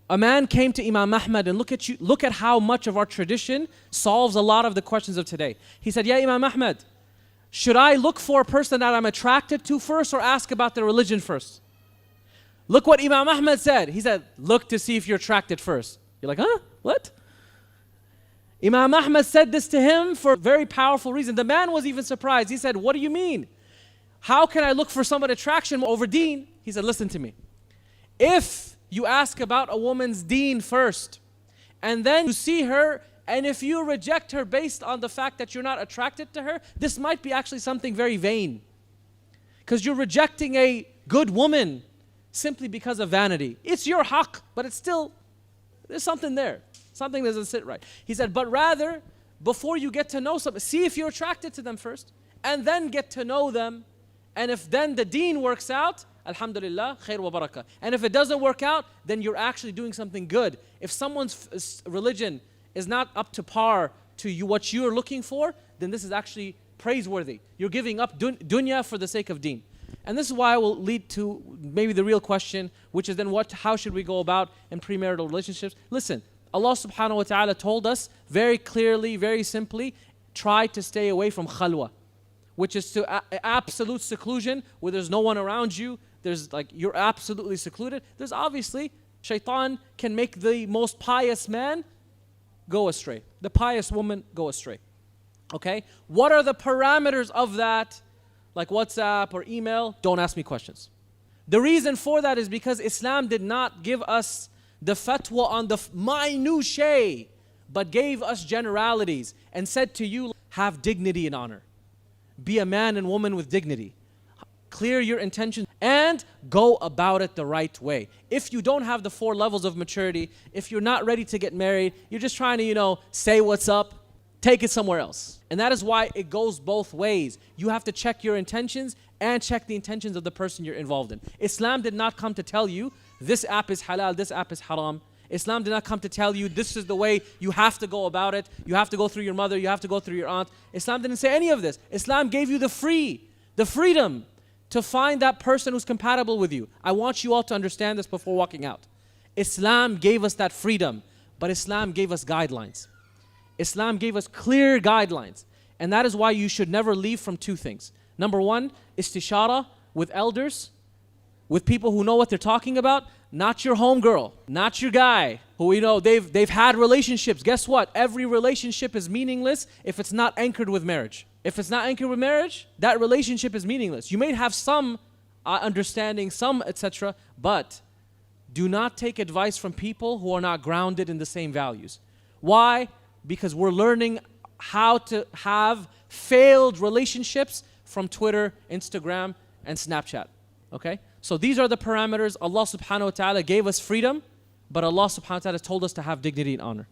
A man came to Imam Ahmad, and look at how much of our tradition solves a lot of the questions of today. He said, "Yeah, Imam Ahmad, should I look for a person that I'm attracted to first or ask about their religion first?" Look what Imam Ahmad said. He said, "Look to see if you're attracted first." You're like, huh? What? Imam Ahmad said this to him for a very powerful reason. The man was even surprised. He said, "What do you mean? How can I look for somebody's attraction over deen?" He said, "Listen to me. If you ask about a woman's deen first, and then you see her, and if you reject her based on the fact that you're not attracted to her, this might be actually something very vain. Because you're rejecting a good woman simply because of vanity. It's your haqq, but it's still, there's something there. Something doesn't sit right." He said, "But rather, before you get to know someone, see if you're attracted to them first, and then get to know them. And if then the deen works out, alhamdulillah, khair wa barakah. And if it doesn't work out, then you're actually doing something good. If someone's religion is not up to par to you, what you're looking for, then this is actually praiseworthy. You're giving up dunya for the sake of deen." And this is why it will lead to maybe the real question, which is then how should we go about in premarital relationships? Listen, Allah subhanahu wa ta'ala told us very clearly, very simply, try to stay away from khalwa, which is to absolute seclusion where there's no one around you. There's like, you're absolutely secluded. There's obviously, shaitan can make the most pious man go astray, the pious woman go astray. Okay? What are the parameters of that? Like WhatsApp or email? Don't ask me questions. The reason for that is because Islam did not give us the fatwa on the minutiae, but gave us generalities and said to you, have dignity and honor. Be a man and woman with dignity. Clear your intentions and go about it the right way. If you don't have the 4 levels of maturity, if you're not ready to get married, you're just trying to, say what's up, take it somewhere else. And that is why it goes both ways. You have to check your intentions and check the intentions of the person you're involved in. Islam did not come to tell you this app is halal, this app is haram. Islam did not come to tell you this is the way you have to go about it. You have to go through your mother, you have to go through your aunt. Islam didn't say any of this. Islam gave you the freedom to find that person who's compatible with you. I want you all to understand this before walking out. Islam gave us that freedom, but Islam gave us guidelines. Islam gave us clear guidelines. And that is why you should never leave from 2 things. Number 1, istishara with elders, with people who know what they're talking about, not your homegirl, not your guy, who they've had relationships. Guess what? Every relationship is meaningless if it's not anchored with marriage. If it's not anchored with marriage, that relationship is meaningless. You may have some understanding, some etc., but do not take advice from people who are not grounded in the same values. Why? Because we're learning how to have failed relationships from Twitter, Instagram, and Snapchat. Okay? So these are the parameters. Allah subhanahu wa ta'ala gave us freedom, but Allah subhanahu wa ta'ala told us to have dignity and honor.